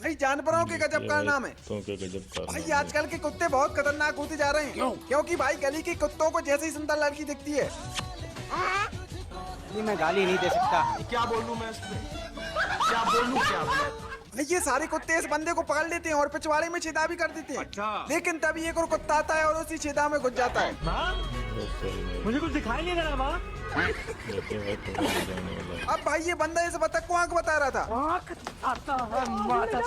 भाई जानवरों के गजब का नाम है। तो क्या गजब का भाई आजकल के कुत्ते बहुत खतरनाक होते जा रहे हैं। क्योंकि भाई गली के कुत्तों को जैसे ही सुंदर लड़की दिखती है। नहीं, मैं गाली नहीं दे सकता। क्या बोलूं मैं इसमें, क्या बोलूं क्या मैं? भाई ये सारे कुत्ते इस बंदे को पकड़ लेते हैं और पिछवाड़े में छेदा भी कर देते हैं। अच्छा। लेकिन तभी एक और कुत्ता आता है और उसी छेदा में घुस जाता है। मुझे कुछ दिखाई नहीं दे रहा माँ। अब भाई ये बंदा इस बतख को आंख बता रहा था। आता है माता।